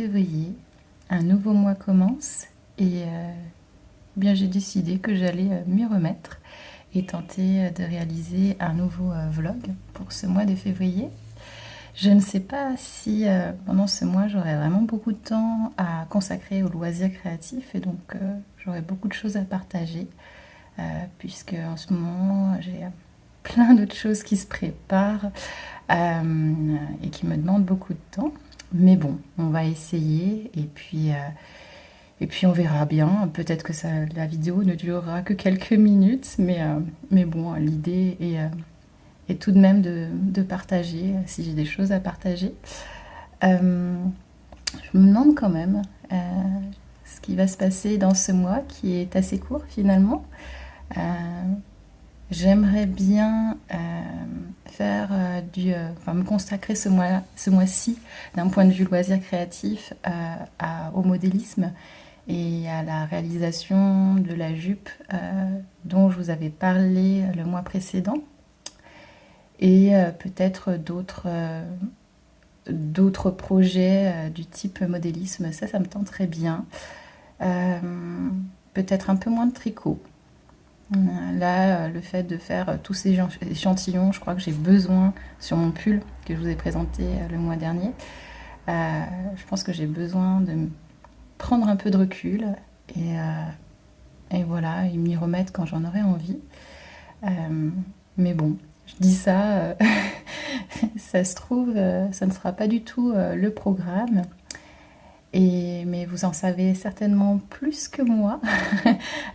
février, un nouveau mois commence et bien j'ai décidé que j'allais m'y remettre et tenter de réaliser un nouveau vlog pour ce mois de février. Je ne sais pas si pendant ce mois j'aurai vraiment beaucoup de temps à consacrer aux loisirs créatifs et donc j'aurai beaucoup de choses à partager puisque en ce moment j'ai plein d'autres choses qui se préparent et qui me demandent beaucoup de temps. Mais bon, on va essayer et puis on verra bien. Peut-être que la vidéo ne durera que quelques minutes, mais bon, l'idée est tout de même de partager si j'ai des choses à partager. Je me demande quand même ce qui va se passer dans ce mois qui est assez court finalement. J'aimerais bien faire me consacrer ce mois-ci d'un point de vue loisir créatif au modélisme et à la réalisation de la jupe dont je vous avais parlé le mois précédent et peut-être d'autres projets du type modélisme. Ça me tenterait bien. Peut-être un peu moins de tricot. Là, le fait de faire tous ces échantillons, je crois que j'ai besoin, sur mon pull que je vous ai présenté le mois dernier, je pense que j'ai besoin de prendre un peu de recul et voilà, et m'y remettre quand j'en aurai envie. Mais bon, je dis ça, ça se trouve, ça ne sera pas du tout le programme. Mais vous en savez certainement plus que moi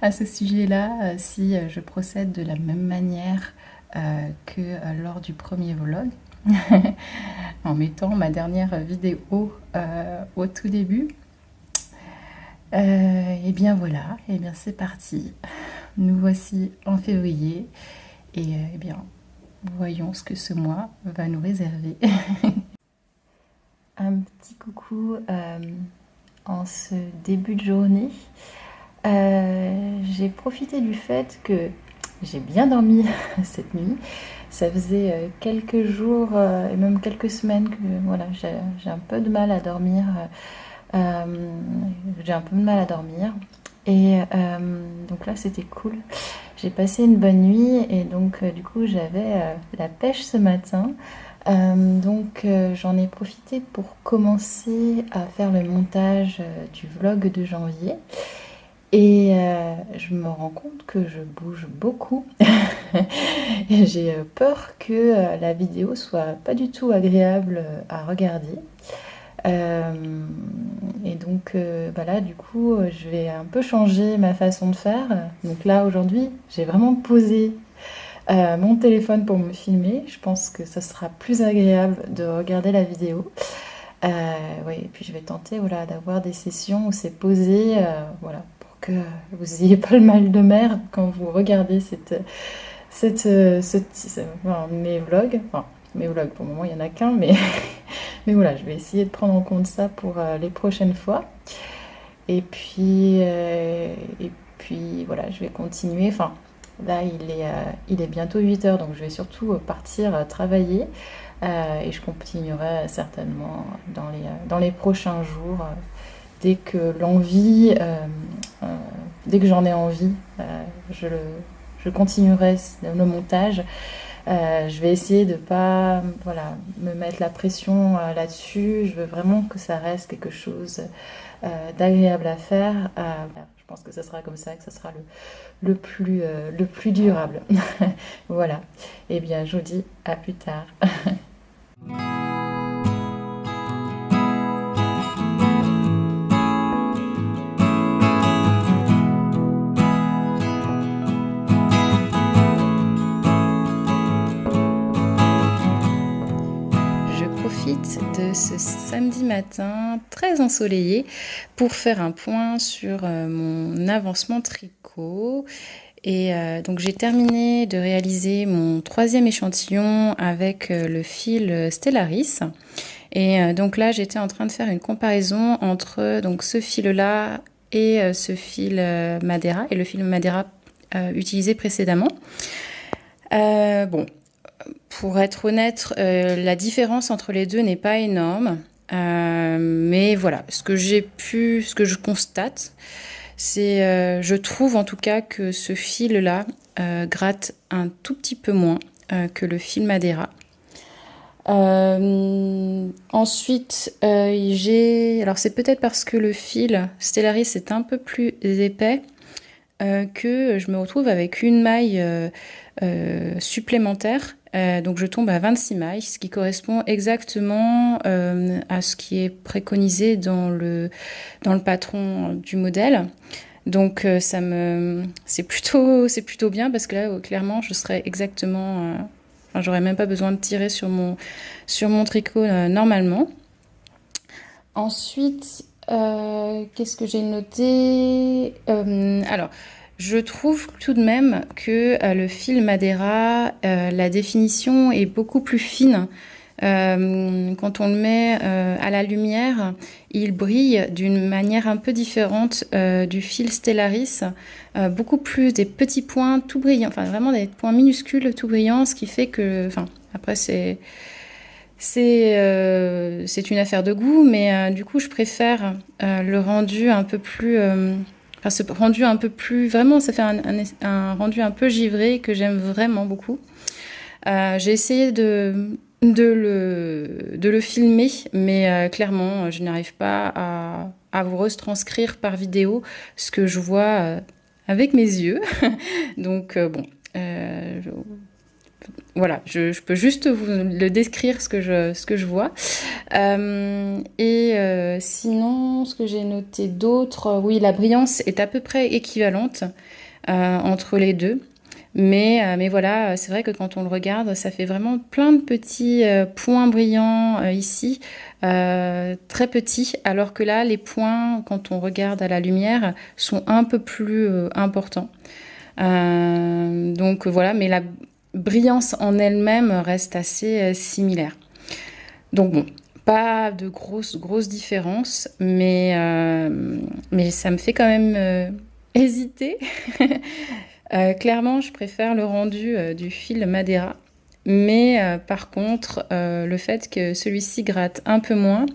à ce sujet-là si je procède de la même manière que lors du premier vlog, en mettant ma dernière vidéo au tout début. Et bien voilà, et bien c'est parti. Nous voici en février et bien voyons ce que ce mois va nous réserver. Un petit coucou en ce début de journée. J'ai profité du fait que j'ai bien dormi cette nuit. Ça faisait quelques jours et même quelques semaines que voilà, j'ai un peu de mal à dormir. Et donc là c'était cool. J'ai passé une bonne nuit et donc du coup j'avais la pêche ce matin. Donc j'en ai profité pour commencer à faire le montage du vlog de janvier et je me rends compte que je bouge beaucoup et j'ai peur que la vidéo soit pas du tout agréable à regarder. Et donc là du coup je vais un peu changer ma façon de faire. Donc là aujourd'hui j'ai vraiment posé mon téléphone pour me filmer. Je pense que ça sera plus agréable de regarder la vidéo. Oui, et puis je vais tenter voilà, d'avoir des sessions où c'est posé, voilà, pour que vous n'ayez pas le mal de mer quand vous regardez mes vlogs. Enfin, mes vlogs, pour le moment, il n'y en a qu'un, mais, mais voilà, je vais essayer de prendre en compte ça pour les prochaines fois. Et puis voilà, je vais continuer. Enfin, là, il est bientôt 8h, donc je vais surtout partir travailler. Et je continuerai certainement dans les prochains jours, dès que dès que j'en ai envie, je continuerai le montage. Je vais essayer de ne pas me mettre la pression là-dessus. Je veux vraiment que ça reste quelque chose d'agréable à faire. Je pense que ça sera comme ça, que ça sera le plus durable. Voilà. Et bien, je vous dis à plus tard. Je profite de ce samedi matin très ensoleillé pour faire un point sur mon avancement tricot. Et donc j'ai terminé de réaliser mon 3e échantillon avec le fil Stellaris. Et donc là j'étais en train de faire une comparaison entre donc ce fil-là et ce fil Madeira et le fil Madeira utilisé précédemment. Bon, pour être honnête, la différence entre les deux n'est pas énorme. Mais voilà, ce que je constate, c'est, je trouve en tout cas que ce fil-là gratte un tout petit peu moins que le fil Madeira. Ensuite, alors c'est peut-être parce que le fil Stellaris est un peu plus épais que je me retrouve avec une maille supplémentaire. Donc je tombe à 26 mailles, ce qui correspond exactement à ce qui est préconisé dans le patron du modèle. Donc c'est plutôt bien parce que là clairement je serais exactement enfin, j'aurais même pas besoin de tirer sur mon tricot normalement. Ensuite, qu'est-ce que j'ai noté? Alors, je trouve tout de même que le fil Madeira, la définition est beaucoup plus fine. Quand on le met à la lumière, il brille d'une manière un peu différente du fil Stellaris, beaucoup plus des petits points tout brillants, enfin vraiment des points minuscules tout brillants, ce qui fait que, enfin, après c'est une affaire de goût, mais du coup, je préfère le rendu un peu plus. Enfin, ce rendu un peu plus. Vraiment, ça fait un rendu un peu givré que j'aime vraiment beaucoup. J'ai essayé de le filmer, mais clairement, je n'arrive pas à vous retranscrire par vidéo ce que je vois avec mes yeux. Donc, bon. Voilà, je peux juste vous le décrire ce que je vois. Sinon, ce que j'ai noté d'autre, oui, la brillance est à peu près équivalente entre les deux. Mais voilà, c'est vrai que quand on le regarde, ça fait vraiment plein de petits points brillants ici, très petits, alors que là, les points, quand on regarde à la lumière, sont un peu plus importants. Donc voilà, mais la brillance en elle-même reste assez similaire. Donc bon, pas de grosses différences, mais ça me fait quand même hésiter. Clairement, je préfère le rendu du fil Madeira. Mais par contre, le fait que celui-ci gratte un peu moins,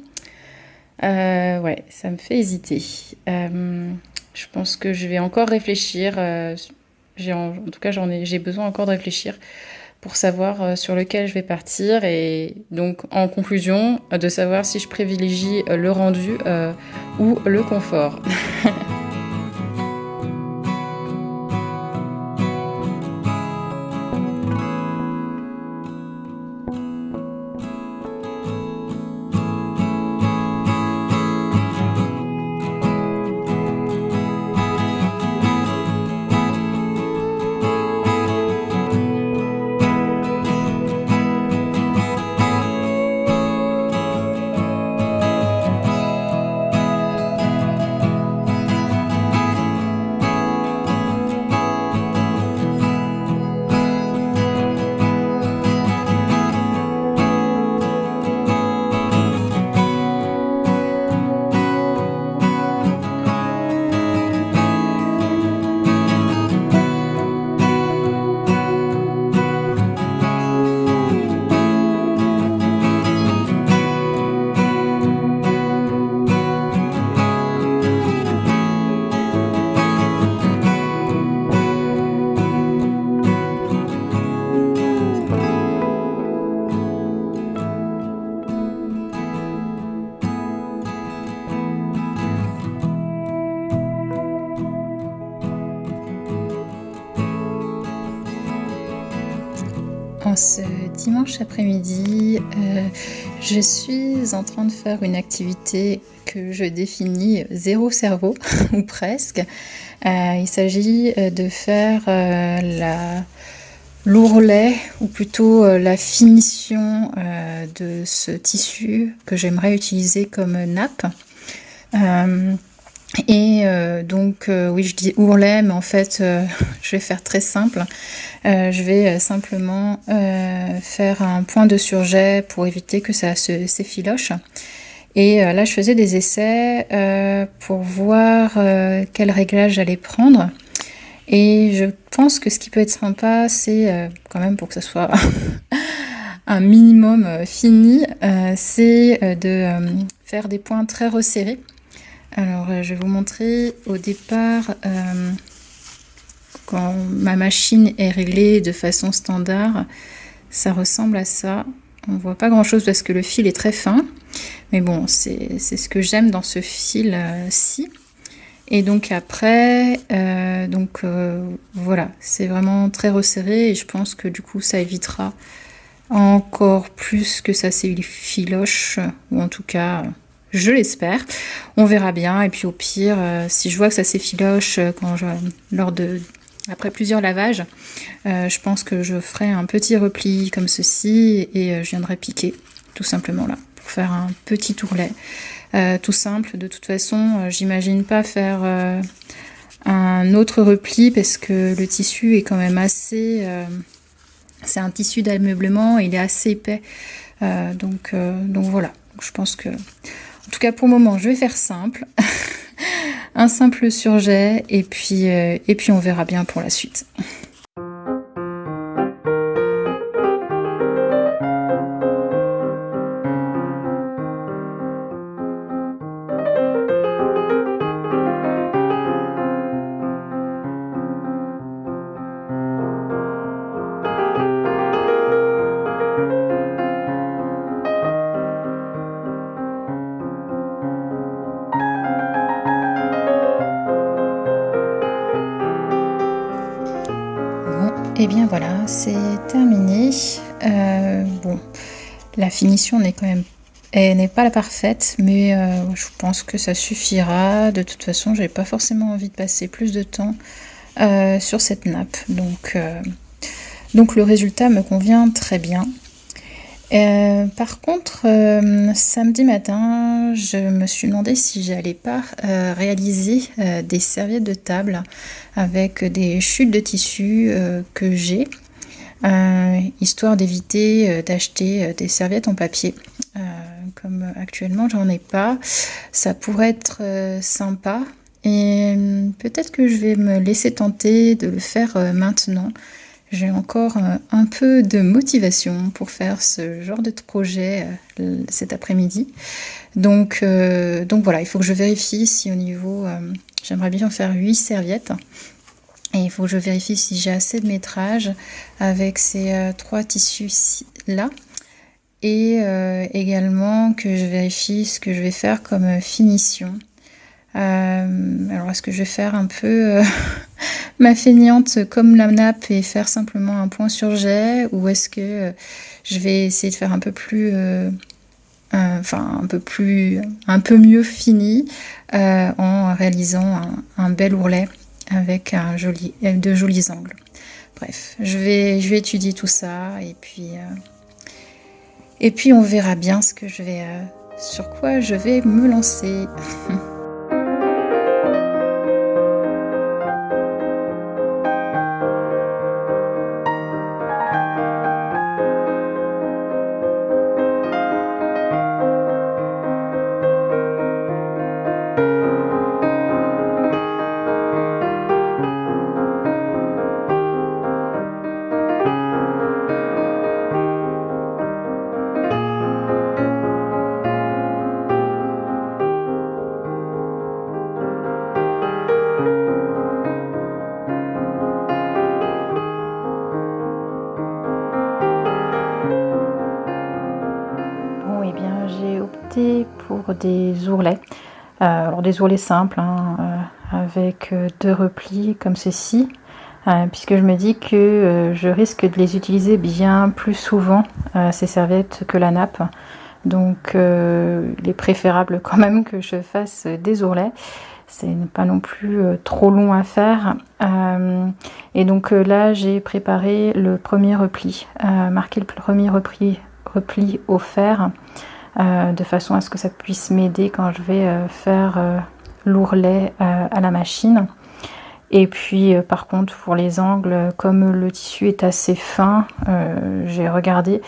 ouais, ça me fait hésiter. Je pense que je vais encore réfléchir. En tout cas, j'ai besoin encore de réfléchir pour savoir sur lequel je vais partir et donc en conclusion de savoir si je privilégie le rendu ou le confort. En ce dimanche après-midi, je suis en train de faire une activité que je définis zéro cerveau, ou presque. Il s'agit de faire l'ourlet, ou plutôt la finition de ce tissu que j'aimerais utiliser comme nappe. Oui, je dis ourlet, mais en fait, je vais faire très simple. Je vais simplement faire un point de surjet pour éviter que ça s'effiloche. Et là, je faisais des essais pour voir quel réglage j'allais prendre. Et je pense que ce qui peut être sympa, c'est quand même pour que ça soit un minimum fini, c'est de faire des points très resserrés. Alors je vais vous montrer au départ quand ma machine est réglée de façon standard, ça ressemble à ça. On voit pas grand chose parce que le fil est très fin, mais bon, c'est ce que j'aime dans ce fil-ci. Et donc après, voilà, c'est vraiment très resserré et je pense que du coup ça évitera encore plus que ça s'effiloche, ou en tout cas je l'espère. On verra bien, et puis au pire, si je vois que ça s'effiloche après plusieurs lavages, je pense que je ferai un petit repli comme ceci et je viendrai piquer tout simplement là pour faire un petit ourlet tout simple. De toute façon, j'imagine pas faire un autre repli parce que le tissu est quand même assez... c'est un tissu d'ameublement, il est assez épais, donc voilà. Donc je pense que, en tout cas pour le moment, je vais faire simple, un simple surjet, et puis on verra bien pour la suite. Et bien voilà, c'est terminé. Bon, la finition n'est pas la parfaite, mais je pense que ça suffira. De toute façon, j'avais pas forcément envie de passer plus de temps sur cette nappe, donc le résultat me convient très bien. Par contre, samedi matin, je me suis demandé si j'allais pas réaliser des serviettes de table avec des chutes de tissu que j'ai, histoire d'éviter d'acheter des serviettes en papier. Comme actuellement j'en ai pas, ça pourrait être sympa, et peut-être que je vais me laisser tenter de le faire maintenant. J'ai encore un peu de motivation pour faire ce genre de projet cet après-midi. Donc voilà, il faut que je vérifie si au niveau... j'aimerais bien faire 8 serviettes. Et il faut que je vérifie si j'ai assez de métrage avec ces 3 tissus-là. Et également que je vérifie ce que je vais faire comme finition. Alors est-ce que je vais faire un peu ma feignante comme la nappe et faire simplement un point sur jet, ou est-ce que je vais essayer de faire un peu plus un peu mieux fini en réalisant un bel ourlet avec de jolis angles. Bref, je vais étudier tout ça, et puis on verra bien sur quoi je vais me lancer. Pour des ourlets, alors des ourlets simples, avec 2 replis comme ceci, puisque je me dis que je risque de les utiliser bien plus souvent, ces serviettes, que la nappe. Donc il est préférable quand même que je fasse des ourlets. C'est pas non plus trop long à faire. Et donc là j'ai préparé le premier repli, marqué le premier repli au fer, de façon à ce que ça puisse m'aider quand je vais faire l'ourlet à la machine. Et puis par contre pour les angles, comme le tissu est assez fin, j'ai regardé,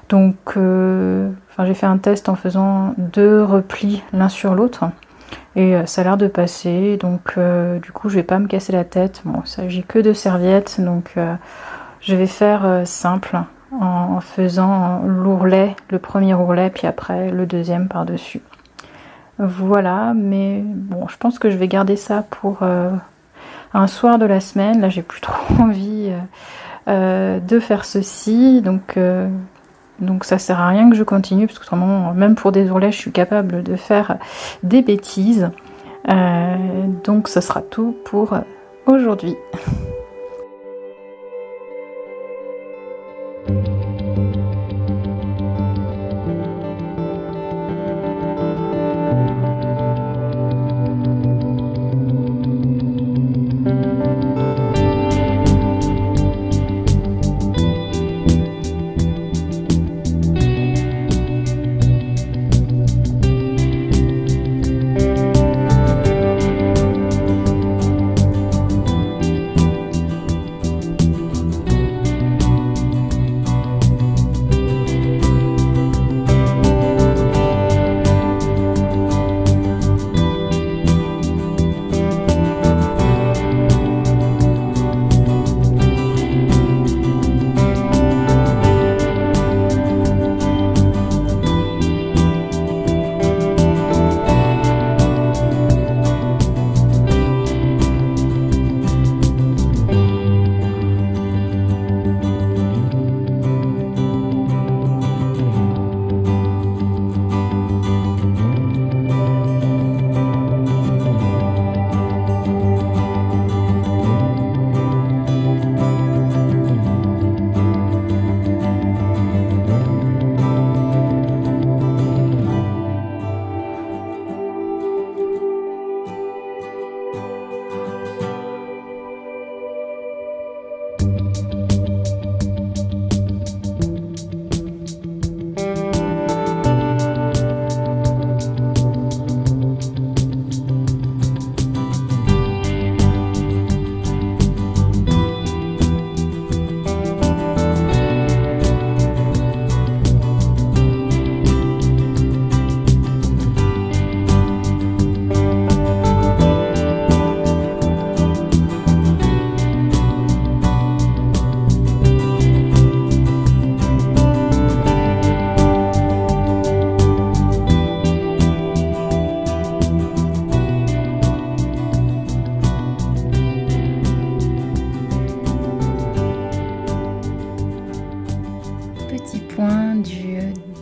donc j'ai fait un test en faisant 2 replis l'un sur l'autre, et ça a l'air de passer. Donc du coup je vais pas me casser la tête. Bon, ça, j'ai que 2 serviettes, donc je vais faire simple. en faisant l'ourlet, le premier ourlet, puis après le deuxième par-dessus. Voilà, mais bon, je pense que je vais garder ça pour un soir de la semaine. Là, j'ai plus trop envie de faire ceci, donc ça sert à rien que je continue, parce que autrement, même pour des ourlets, je suis capable de faire des bêtises. Donc ce sera tout pour aujourd'hui.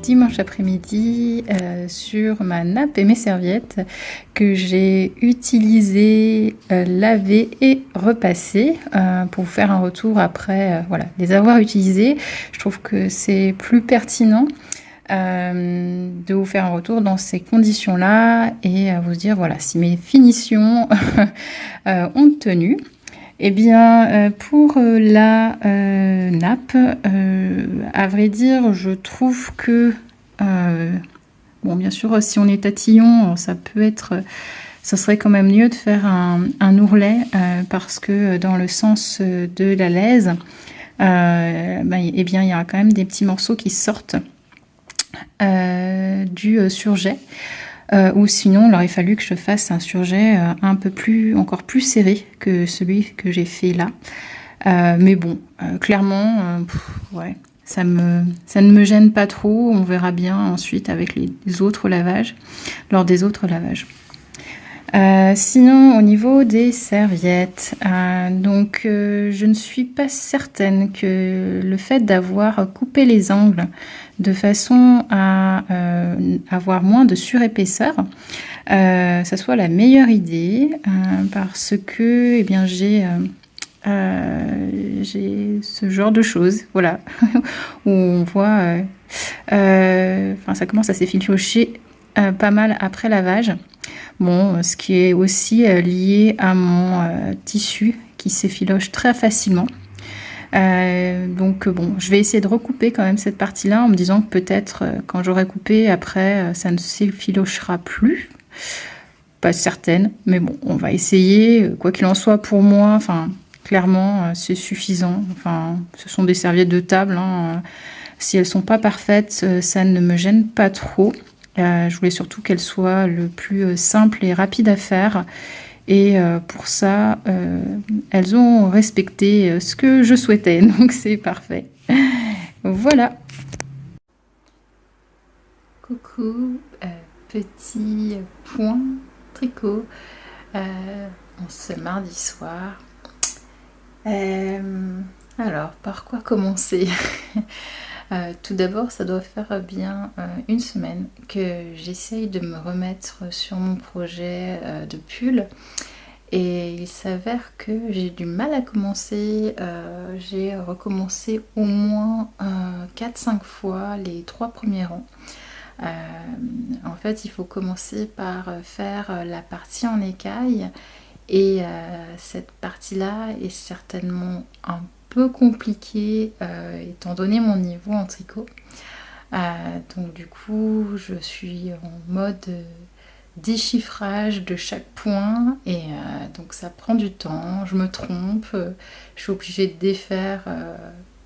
Dimanche après-midi sur ma nappe et mes serviettes que j'ai utilisées, lavées et repassées pour vous faire un retour après voilà, les avoir utilisées. Je trouve que c'est plus pertinent de vous faire un retour dans ces conditions-là et vous dire voilà si mes finitions ont tenu. Eh bien, pour la nappe, à vrai dire, je trouve que, bon, bien sûr, si on est tatillon, ça serait quand même mieux de faire un ourlet, parce que dans le sens de la laise, eh bien, il y a quand même des petits morceaux qui sortent du surjet. Ou sinon, il aurait fallu que je fasse un surjet encore plus serré que celui que j'ai fait là. Mais bon, clairement, ouais, ça ne me gêne pas trop. On verra bien ensuite avec les autres lavages, lors des autres lavages. Sinon, au niveau des serviettes, je ne suis pas certaine que le fait d'avoir coupé les angles de façon à avoir moins de surépaisseur, ça soit la meilleure idée, parce que eh bien, j'ai ce genre de choses, voilà, où on voit, ça commence à s'effilocher pas mal après lavage. Bon, ce qui est aussi lié à mon tissu qui s'effiloche très facilement. Bon, je vais essayer de recouper quand même cette partie-là en me disant que peut-être quand j'aurai coupé, après, ça ne s'effilochera plus. Pas certaine, mais bon, on va essayer. Quoi qu'il en soit, pour moi, clairement, c'est suffisant. Ce sont des serviettes de table. Si elles ne sont pas parfaites, ça ne me gêne pas trop. Je voulais surtout qu'elles soient le plus simples et rapides à faire. Et pour ça, elles ont respecté ce que je souhaitais. Donc c'est parfait. Voilà. Coucou, petit point tricot en ce mardi soir. Alors, par quoi commencer? Tout d'abord, ça doit faire bien une semaine que j'essaye de me remettre sur mon projet de pull. Et il s'avère que j'ai du mal à commencer. J'ai recommencé au moins 4-5 fois les 3 premiers rangs. En fait, il faut commencer par faire la partie en écaille. Et cette partie-là est certainement un peu compliquée étant donné mon niveau en tricot. Donc du coup, je suis en mode déchiffrage de chaque point et donc ça prend du temps, je me trompe, je suis obligée de défaire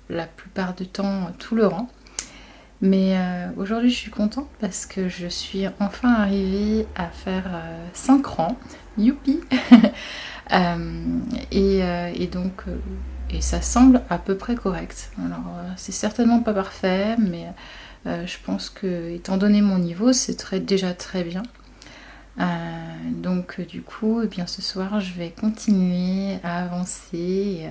la plupart du temps tout le rang. Mais aujourd'hui je suis contente parce que je suis enfin arrivée à faire 5 rangs, youpi. Et donc et ça semble à peu près correct. Alors c'est certainement pas parfait, mais je pense que étant donné mon niveau, c'est déjà très bien. Donc du coup, eh bien, ce soir, je vais continuer à avancer. Et,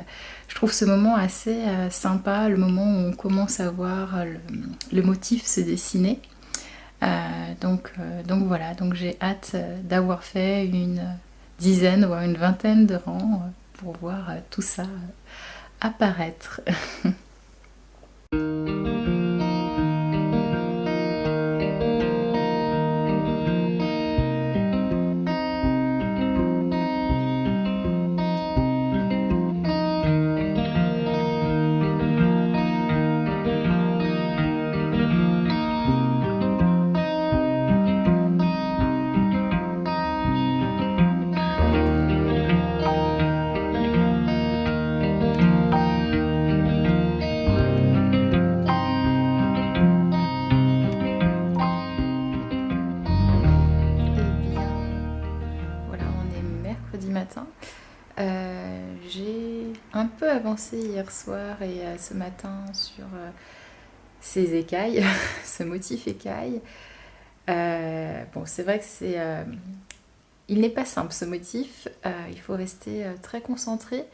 je trouve ce moment assez sympa, le moment où on commence à voir le motif se dessiner. Donc voilà, donc j'ai hâte d'avoir fait une dizaine, voire une vingtaine de rangs pour voir tout ça apparaître. Eh bien, voilà, on est mercredi matin. J'ai un peu avancé hier soir et ce matin sur ces écailles, ce motif écaille. Bon, c'est vrai que il n'est pas simple ce motif. Il faut rester très concentré.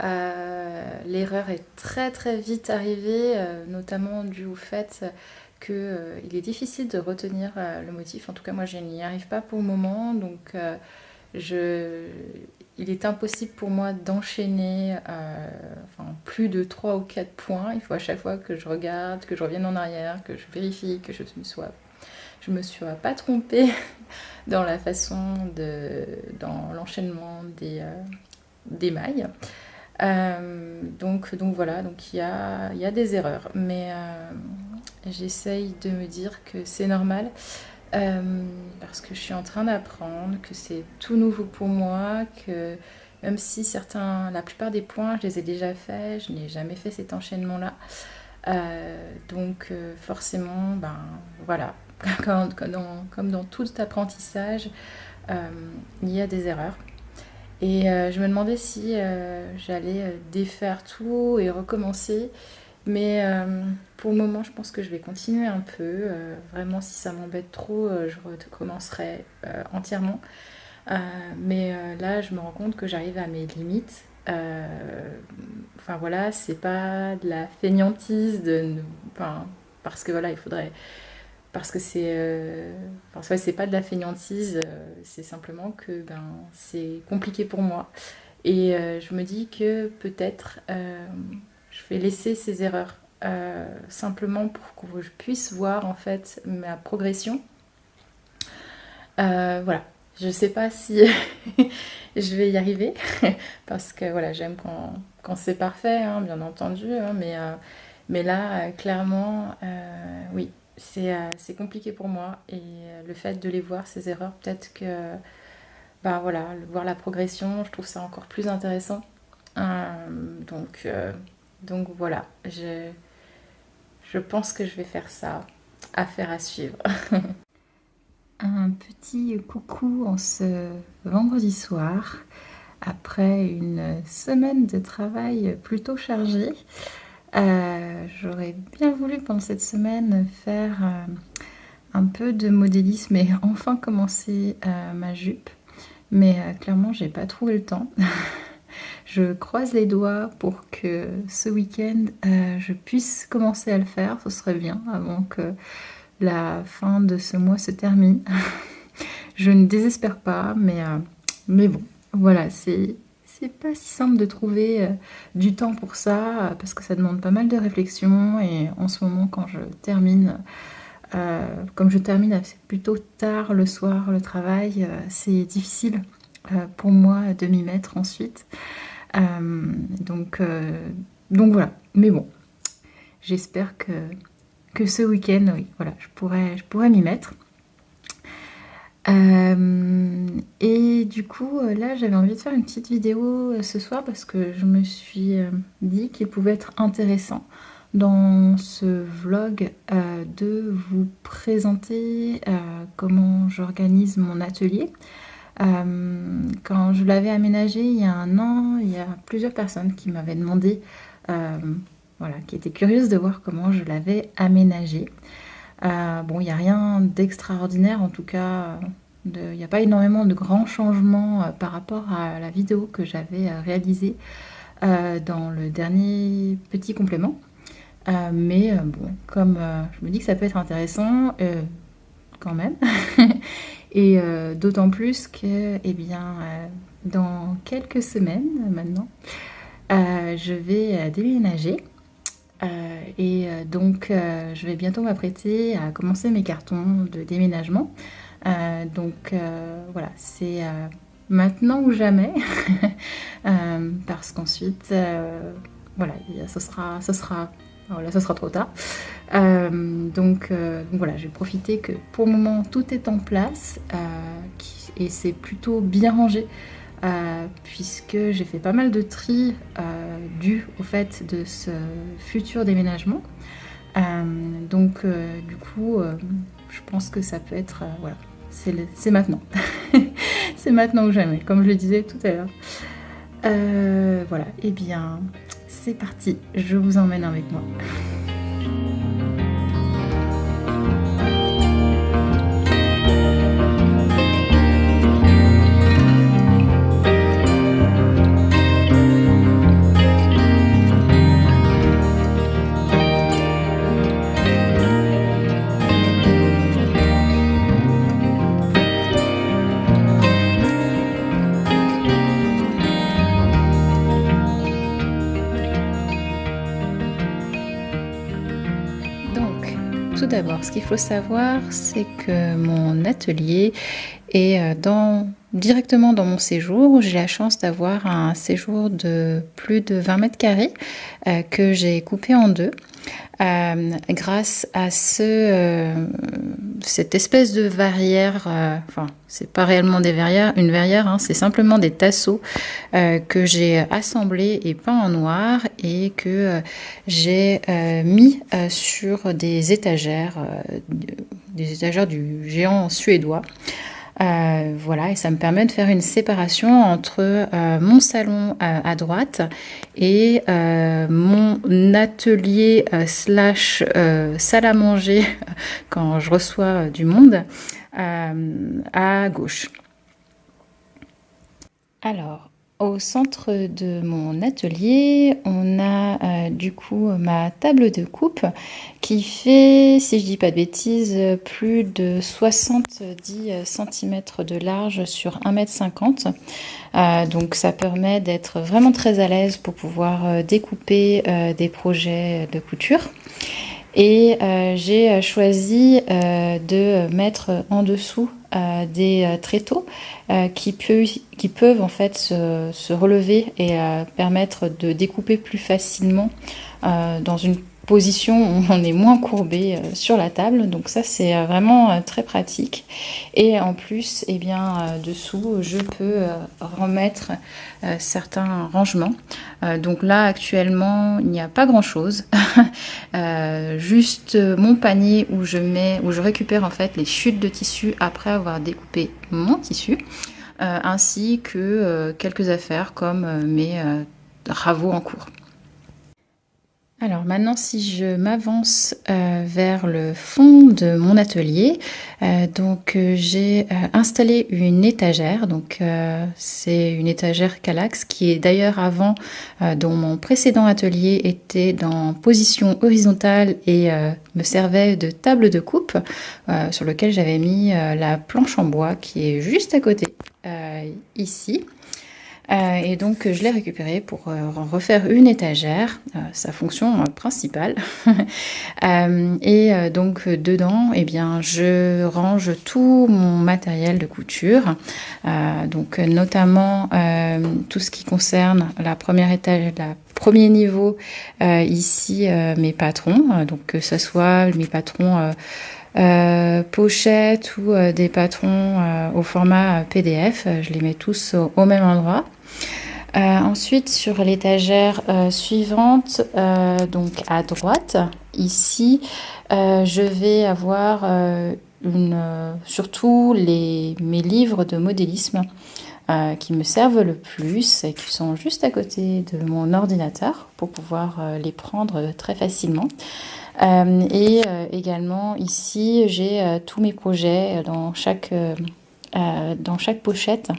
L'erreur est très très vite arrivée, notamment dû au fait qu'il est difficile de retenir le motif. En tout cas, moi, je n'y arrive pas pour le moment, donc je... il est impossible pour moi d'enchaîner enfin, plus de 3 ou 4 points. Il faut à chaque fois que je regarde, que je revienne en arrière, que je vérifie que je me sois pas trompée dans la façon dans l'enchaînement des mailles. Donc voilà, donc il y a des erreurs, mais j'essaye de me dire que c'est normal parce que je suis en train d'apprendre, que c'est tout nouveau pour moi, que même si la plupart des points, je les ai déjà faits, je n'ai jamais fait cet enchaînement-là. Donc forcément, ben voilà, comme dans tout apprentissage, il y a des erreurs. Et je me demandais si j'allais défaire tout et recommencer. Mais pour le moment, je pense que je vais continuer un peu. Vraiment, si ça m'embête trop, je recommencerai entièrement. Mais là, je me rends compte que j'arrive à mes limites. Enfin voilà, c'est pas de la fainéantise enfin, parce que voilà, il faudrait parce que enfin, ouais, c'est pas de la fainéantise, c'est simplement que ben, c'est compliqué pour moi. Et je me dis que peut-être je vais laisser ces erreurs simplement pour que je puisse voir en fait ma progression. Voilà, je sais pas si je vais y arriver parce que voilà, j'aime quand c'est parfait, hein, bien entendu, hein, mais là, clairement, oui, c'est compliqué pour moi et le fait de les voir, ces erreurs, peut-être que, bah voilà, voir la progression, je trouve ça encore plus intéressant. Euh, donc, euh, donc voilà, je pense que je vais faire ça, affaire à suivre. Un petit coucou en ce vendredi soir, après une semaine de travail plutôt chargée. J'aurais bien voulu pendant cette semaine faire un peu de modélisme et enfin commencer ma jupe. Mais clairement, j'ai pas trouvé le temps. Je croise les doigts pour que ce week-end, je puisse commencer à le faire. Ce serait bien avant que la fin de ce mois se termine. Je ne désespère pas, mais bon, voilà, c'est pas si simple de trouver du temps pour ça, parce que ça demande pas mal de réflexion. Et en ce moment, quand je termine, comme je termine plutôt tard le soir le travail, c'est difficile pour moi de m'y mettre ensuite. Donc, donc voilà, mais bon, j'espère que ce week-end, oui, voilà, je pourrais m'y mettre. Et du coup, là, j'avais envie de faire une petite vidéo ce soir parce que je me suis dit qu'il pouvait être intéressant dans ce vlog de vous présenter comment j'organise mon atelier. Quand je l'avais aménagé il y a un an, il y a plusieurs personnes qui m'avaient demandé, voilà, qui étaient curieuses de voir comment je l'avais aménagé. Bon, il n'y a rien d'extraordinaire, en tout cas, il n'y a pas énormément de grands changements par rapport à la vidéo que j'avais réalisée dans le dernier petit complément. Mais bon, comme je me dis que ça peut être intéressant quand même, et d'autant plus que, eh bien, dans quelques semaines maintenant, je vais déménager. Donc je vais bientôt m'apprêter à commencer mes cartons de déménagement. Donc voilà, c'est maintenant ou jamais. Parce qu'ensuite, voilà, voilà, ça sera trop tard. Donc voilà, j'ai profité que pour le moment tout est en place et c'est plutôt bien rangé. Puisque j'ai fait pas mal de tri dû au fait de ce futur déménagement. Donc du coup, je pense que ça peut être... voilà, c'est maintenant. C'est maintenant ou jamais, comme je le disais tout à l'heure. Voilà, et bien c'est parti, je vous emmène avec moi. Tout d'abord, ce qu'il faut savoir, c'est que mon atelier est directement dans mon séjour. J'ai la chance d'avoir un séjour de plus de 20 mètres carrés que j'ai coupé en deux. Grâce à cette espèce de verrière, enfin c'est pas réellement une verrière, hein, c'est simplement des tasseaux que j'ai assemblés et peints en noir et que j'ai mis sur des étagères du géant suédois. Voilà, et ça me permet de faire une séparation entre mon salon à droite et mon atelier slash salle à manger quand je reçois du monde à gauche. Alors, au centre de mon atelier, on a du coup ma table de coupe qui fait, si je dis pas de bêtises, plus de 70 cm de large sur 1,50 m. Donc ça permet d'être vraiment très à l'aise pour pouvoir découper des projets de couture. Et j'ai choisi de mettre en dessous des tréteaux qui peuvent en fait se relever et permettre de découper plus facilement dans une position où on est moins courbé sur la table. Donc ça c'est vraiment très pratique. Et en plus, eh bien, dessous, je peux remettre certains rangements. Donc là actuellement, il n'y a pas grand chose. Juste mon panier où je récupère en fait les chutes de tissu après avoir découpé mon tissu, ainsi que quelques affaires comme mes travaux en cours. Alors maintenant, si je m'avance vers le fond de mon atelier, j'ai installé une étagère. Donc c'est une étagère Kallax qui est d'ailleurs avant, dont mon précédent atelier était dans position horizontale et me servait de table de coupe sur lequel j'avais mis la planche en bois qui est juste à côté, ici. Et donc je l'ai récupéré pour refaire une étagère, sa fonction principale. Donc dedans, eh bien, je range tout mon matériel de couture, donc notamment tout ce qui concerne la première étage, la premier niveau, ici mes patrons, donc que ce soit mes patrons pochettes ou des patrons au format PDF, je les mets tous au même endroit. Ensuite, sur l'étagère suivante, donc à droite, ici, je vais avoir surtout mes livres de modélisme qui me servent le plus et qui sont juste à côté de mon ordinateur pour pouvoir les prendre très facilement. Également ici, j'ai tous mes projets dans chaque pochette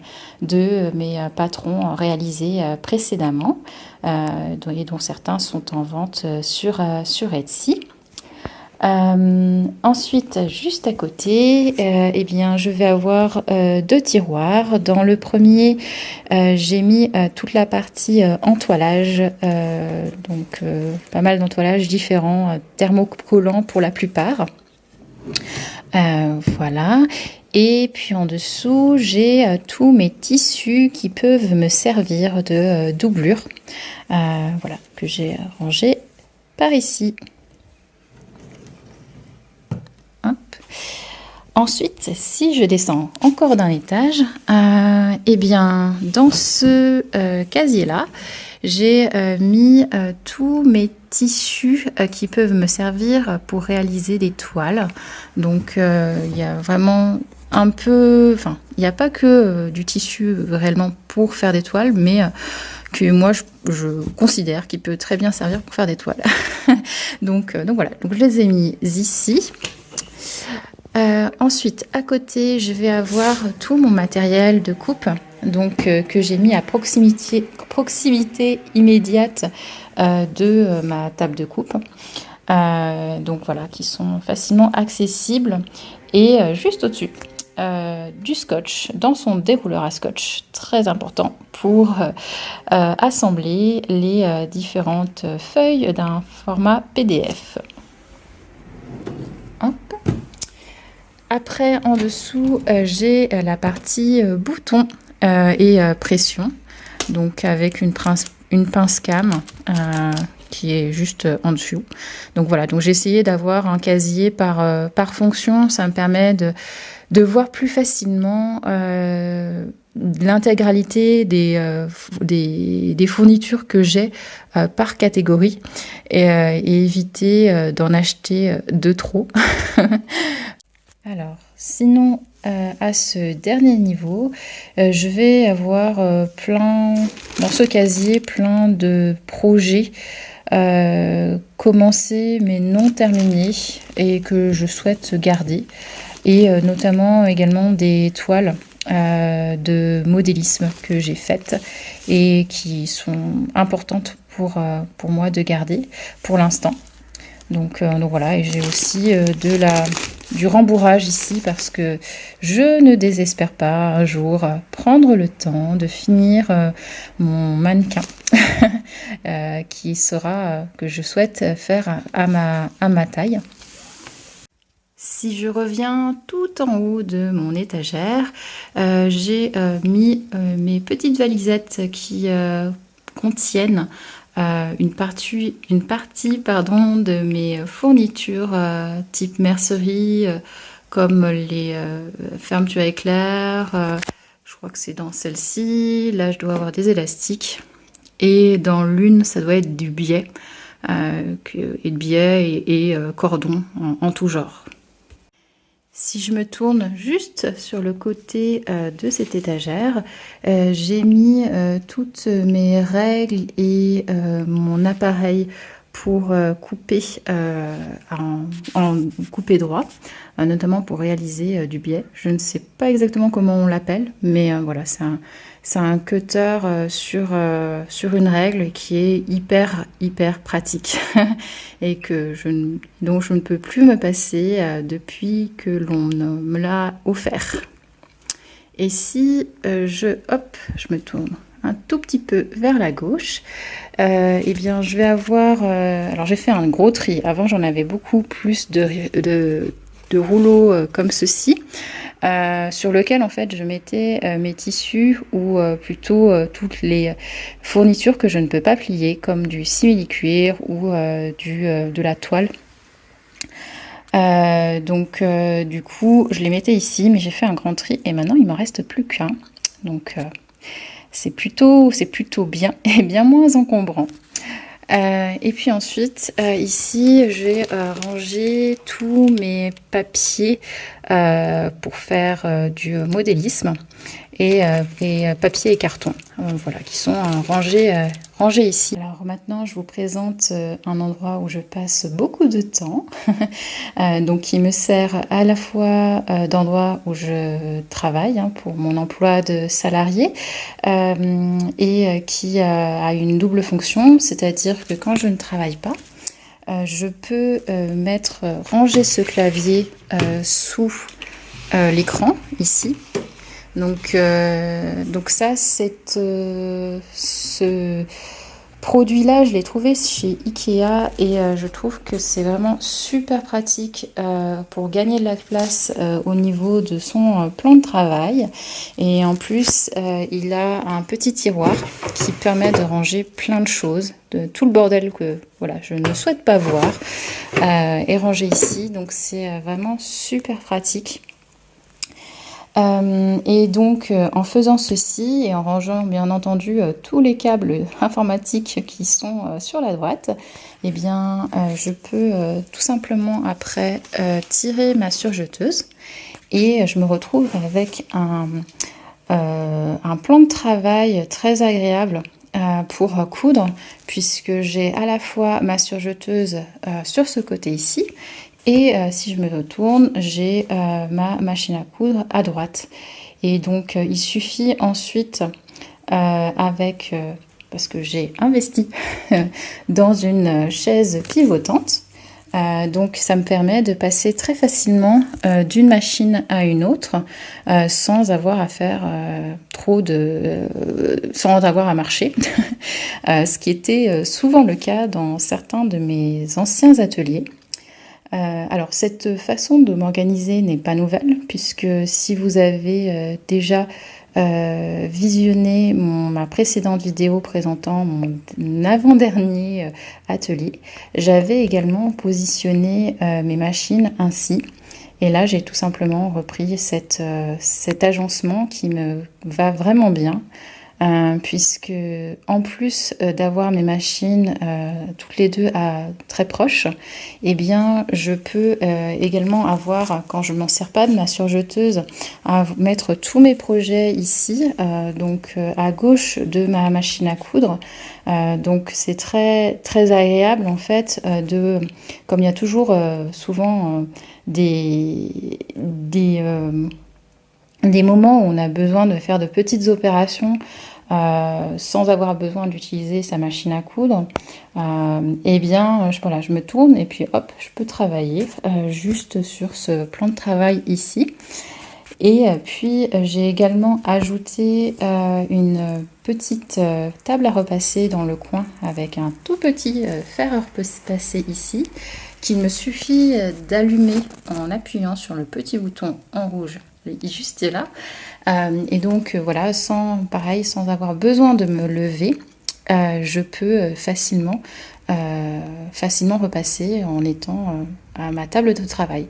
de mes patrons réalisés précédemment, et dont certains sont en vente sur Etsy. Ensuite, juste à côté, eh bien, je vais avoir deux tiroirs. Dans le premier, j'ai mis toute la partie entoilage, donc pas mal d'entoilages différents, thermocollants pour la plupart. Voilà. Et puis en dessous, j'ai tous mes tissus qui peuvent me servir de doublure, voilà, que j'ai rangé par ici. Hop. Ensuite, si je descends encore d'un étage, eh bien, dans ce casier-là, j'ai mis tous mes tissus qui peuvent me servir pour réaliser des toiles. Donc, il y a vraiment un peu... Enfin, il n'y a pas que du tissu réellement pour faire des toiles, mais que moi, je considère qu'il peut très bien servir pour faire des toiles. donc voilà, donc je les ai mis ici. Ensuite, à côté, je vais avoir tout mon matériel de coupe, donc que j'ai mis à proximité immédiate de ma table de coupe. Donc voilà, qui sont facilement accessibles. Et juste au-dessus, du scotch dans son dérouleur à scotch, très important pour assembler les différentes feuilles d'un format PDF. Hop. Après, en dessous, j'ai la partie bouton et pression, donc avec une pince cam qui est juste en dessous. Donc voilà, donc j'ai essayé d'avoir un casier par fonction. Ça me permet de voir plus facilement l'intégralité des fournitures que j'ai par catégorie et éviter d'en acheter de trop. Alors, sinon, à ce dernier niveau, je vais avoir dans ce casier, plein de projets commencés mais non terminés et que je souhaite garder. Et notamment également des toiles de modélisme que j'ai faites et qui sont importantes pour moi de garder pour l'instant. Donc voilà, et j'ai aussi du rembourrage ici parce que je ne désespère pas un jour prendre le temps de finir mon mannequin que je souhaite faire à ma taille. Si je reviens tout en haut de mon étagère, j'ai mis mes petites valisettes qui contiennent une partie de mes fournitures type mercerie, comme les fermetures éclairs. Je crois que c'est dans celle-ci. Là, je dois avoir des élastiques. Et dans l'une, ça doit être du biais, et cordon en tout genre. Si je me tourne juste sur le côté de cette étagère, j'ai mis toutes mes règles et mon appareil pour couper en couper droit, notamment pour réaliser du biais. Je ne sais pas exactement comment on l'appelle, mais voilà, c'est un cutter sur une règle qui est hyper pratique et dont je ne peux plus me passer depuis que l'on me l'a offert. Et si je me tourne un tout petit peu vers la gauche, eh bien je vais avoir... alors j'ai fait un gros tri. Avant j'en avais beaucoup plus de rouleaux comme ceci, sur lequel en fait je mettais mes tissus ou plutôt toutes les fournitures que je ne peux pas plier, comme du simili-cuir ou de la toile. Du coup je les mettais ici, mais j'ai fait un grand tri et maintenant il m'en reste plus qu'un, donc c'est plutôt bien et bien moins encombrant. Et puis ensuite ici j'ai rangé tous mes papiers pour faire du modélisme et papier et carton, voilà, qui sont rangés ici. Alors maintenant je vous présente un endroit où je passe beaucoup de temps, donc qui me sert à la fois d'endroit où je travaille pour mon emploi de salarié, et qui a une double fonction, c'est-à-dire que quand je ne travaille pas, je peux ranger ce clavier sous l'écran ici. Donc ça, ce produit-là, je l'ai trouvé chez Ikea et je trouve que c'est vraiment super pratique pour gagner de la place au niveau de son plan de travail. Et en plus, il a un petit tiroir qui permet de ranger plein de choses, de tout le bordel que voilà, je ne souhaite pas voir, est rangé ici. Donc c'est vraiment super pratique. Et donc en faisant ceci et en rangeant bien entendu tous les câbles informatiques qui sont sur la droite, eh bien je peux tout simplement après tirer ma surjeteuse et je me retrouve avec un plan de travail très agréable pour coudre, puisque j'ai à la fois ma surjeteuse sur ce côté ici. Et si je me retourne, j'ai ma machine à coudre à droite. Et donc, il suffit ensuite, parce que j'ai investi dans une chaise pivotante, donc ça me permet de passer très facilement d'une machine à une autre sans avoir à faire sans avoir à marcher, ce qui était souvent le cas dans certains de mes anciens ateliers. Alors cette façon de m'organiser n'est pas nouvelle, puisque si vous avez déjà visionné ma précédente vidéo présentant mon avant-dernier atelier, j'avais également positionné mes machines ainsi. Et là, j'ai tout simplement repris cet agencement qui me va vraiment bien. Puisque en plus d'avoir mes machines toutes les deux très proches, eh bien je peux également avoir, quand je ne m'en sers pas de ma surjeteuse, à mettre tous mes projets ici, donc à gauche de ma machine à coudre. Donc c'est très agréable en fait, comme il y a toujours souvent des moments où on a besoin de faire de petites opérations sans avoir besoin d'utiliser sa machine à coudre, eh bien je me tourne et puis hop, je peux travailler juste sur ce plan de travail ici. Et puis j'ai également ajouté une petite table à repasser dans le coin avec un tout petit fer à repasser ici, qu'il me suffit d'allumer en appuyant sur le petit bouton en rouge juste là, et donc voilà, sans avoir besoin de me lever, je peux facilement repasser en étant à ma table de travail.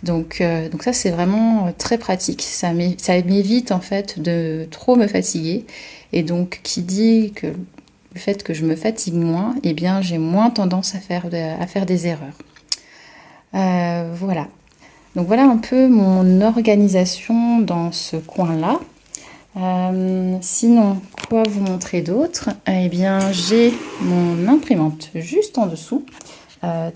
Donc ça c'est vraiment très pratique, ça m'évite en fait de trop me fatiguer, et donc qui dit que le fait que je me fatigue moins, eh bien j'ai moins tendance à faire des erreurs. Voilà. Donc voilà un peu mon organisation dans ce coin-là. Sinon, quoi vous montrer d'autre? Eh bien, j'ai mon imprimante juste en dessous.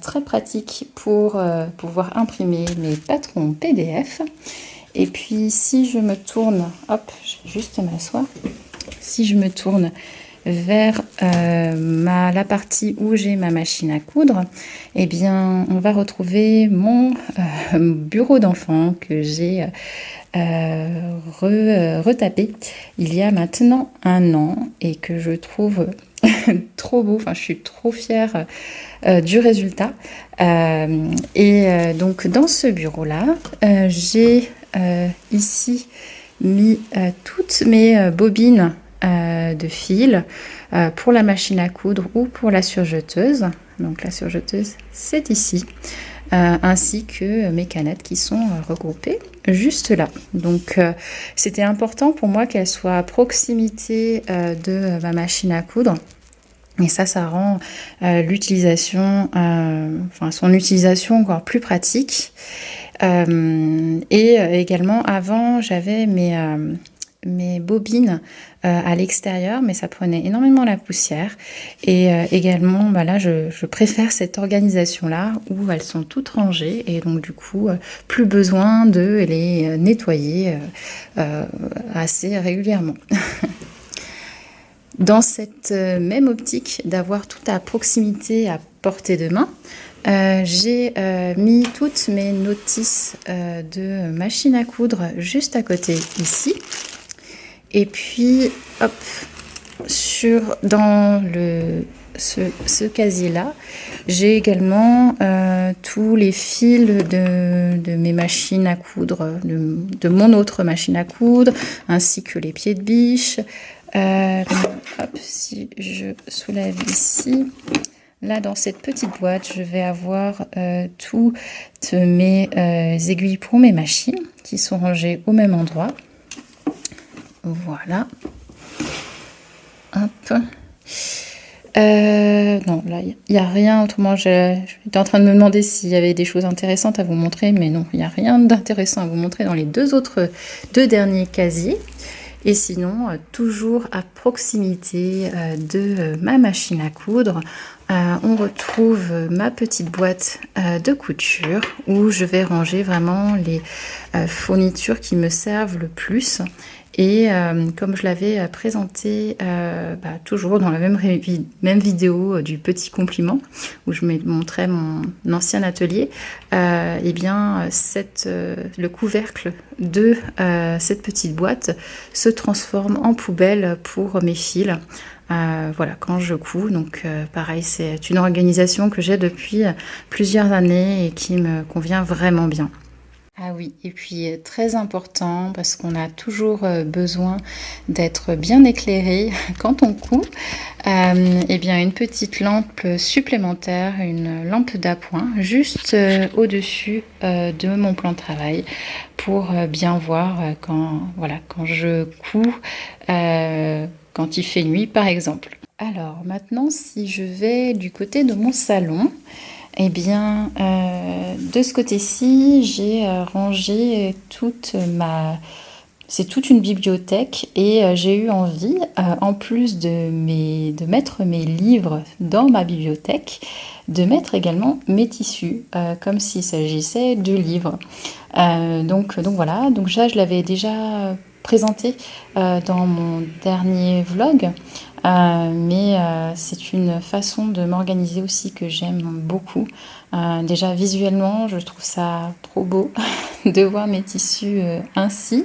Très pratique pour pouvoir imprimer mes patrons PDF. Et puis, si je me tourne, hop, je vais juste m'asseoir. Si je me tourne vers la partie où j'ai ma machine à coudre, eh bien, on va retrouver mon bureau d'enfant que j'ai retapé il y a maintenant 1 an et que je trouve trop beau. Enfin, je suis trop fière du résultat. Donc, dans ce bureau-là, j'ai ici mis toutes mes bobines de fil pour la machine à coudre ou pour la surjeteuse. Donc la surjeteuse, c'est ici, ainsi que mes canettes qui sont regroupées juste là. Donc c'était important pour moi qu'elle soit à proximité de ma machine à coudre. Et ça rend l'utilisation, son utilisation encore plus pratique. Également, avant, j'avais mes bobines à l'extérieur, mais ça prenait énormément la poussière. Et également, là, je préfère cette organisation-là où elles sont toutes rangées et donc du coup, plus besoin de les nettoyer assez régulièrement. Dans cette même optique d'avoir tout à proximité, à portée de main, j'ai mis toutes mes notices de machine à coudre juste à côté ici. Et puis, hop, dans ce casier-là, j'ai également tous les fils de mes machines à coudre, de mon autre machine à coudre, ainsi que les pieds de biche. Hop, si je soulève ici, là dans cette petite boîte, je vais avoir toutes mes aiguilles pour mes machines qui sont rangées au même endroit. Voilà. Hop. Non, là, il n'y a rien. Autrement, j'étais en train de me demander s'il y avait des choses intéressantes à vous montrer, mais non, il n'y a rien d'intéressant à vous montrer dans les deux derniers casiers. Et sinon, toujours à proximité de ma machine à coudre, on retrouve ma petite boîte de couture où je vais ranger vraiment les fournitures qui me servent le plus. Et comme je l'avais présenté toujours dans la même vidéo du petit compliment où je me montrais mon ancien atelier, eh bien le couvercle de cette petite boîte se transforme en poubelle pour mes fils. Voilà, quand je couds. Donc pareil, c'est une organisation que j'ai depuis plusieurs années et qui me convient vraiment bien. Ah oui, et puis très important parce qu'on a toujours besoin d'être bien éclairé quand on coud. Eh bien une petite lampe supplémentaire, une lampe d'appoint juste au-dessus de mon plan de travail pour bien voir quand je couds, quand il fait nuit par exemple. Alors maintenant, si je vais du côté de mon salon, eh bien, de ce côté-ci, j'ai rangé c'est toute une bibliothèque et j'ai eu envie, en plus de mettre mes livres dans ma bibliothèque, de mettre également mes tissus, comme s'il s'agissait de livres. Donc voilà, donc ça, je l'avais déjà présenté dans mon dernier vlog. Mais c'est une façon de m'organiser aussi que j'aime beaucoup. Déjà visuellement, je trouve ça trop beau de voir mes tissus ainsi.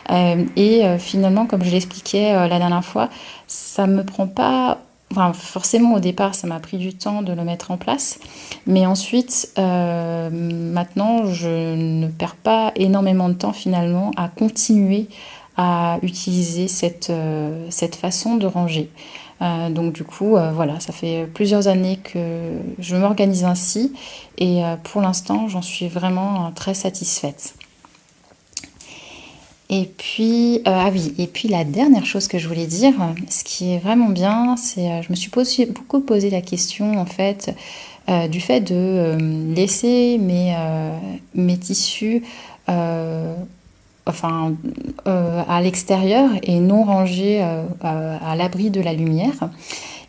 Finalement, comme je l'expliquais la dernière fois, ça me prend pas... Enfin, forcément, au départ, ça m'a pris du temps de le mettre en place. Mais ensuite, maintenant, je ne perds pas énormément de temps finalement à continuer à utiliser cette façon de ranger. Donc du coup, voilà, ça fait plusieurs années que je m'organise ainsi et pour l'instant, j'en suis vraiment très satisfaite. Et puis, et puis la dernière chose que je voulais dire, ce qui est vraiment bien, c'est je me suis beaucoup posé la question en fait du fait de laisser mes tissus enfin, à l'extérieur et non rangés à l'abri de la lumière.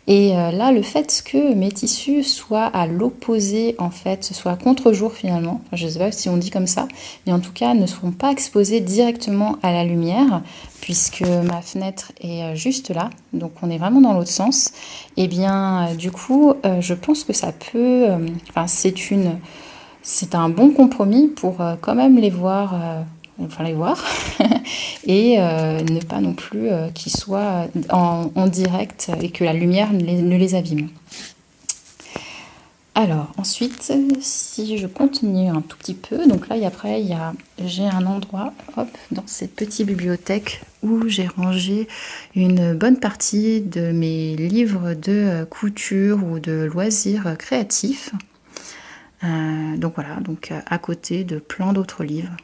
Et là, le fait que mes tissus soient à l'opposé, en fait, soient à contre-jour finalement, enfin, je ne sais pas si on dit comme ça, mais en tout cas ne seront pas exposés directement à la lumière, puisque ma fenêtre est juste là, donc on est vraiment dans l'autre sens. Et bien, du coup, je pense que ça peut, enfin, c'est un bon compromis pour quand même les voir, enfin les voir, et ne pas non plus qu'ils soient en direct et que la lumière ne les abîme. Alors ensuite, si je continue un tout petit peu, donc là après j'ai un endroit, hop, dans cette petite bibliothèque où j'ai rangé une bonne partie de mes livres de couture ou de loisirs créatifs. Donc voilà, donc à côté de plein d'autres livres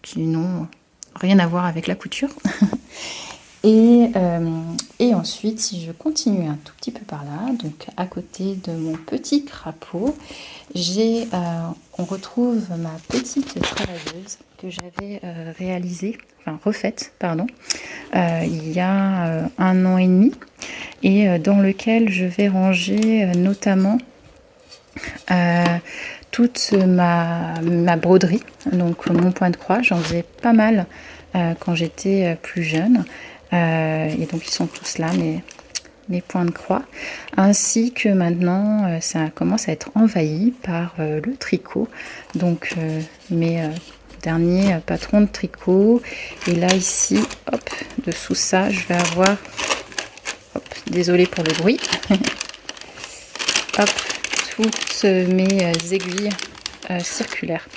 qui n'ont rien à voir avec la couture. Et ensuite, si je continue un tout petit peu par là, donc à côté de mon petit crapaud, on retrouve ma petite travailleuse que j'avais refaite, pardon, il y a 1 an et demi, et dans lequel je vais ranger notamment toute ma broderie, donc mon point de croix. J'en faisais pas mal quand j'étais plus jeune, et donc ils sont tous là, mes points de croix, ainsi que maintenant ça commence à être envahi par le tricot, donc mes derniers patrons de tricot. Et là ici, hop, dessous ça, je vais avoir, hop, désolée pour le bruit, hop, toutes mes aiguilles circulaires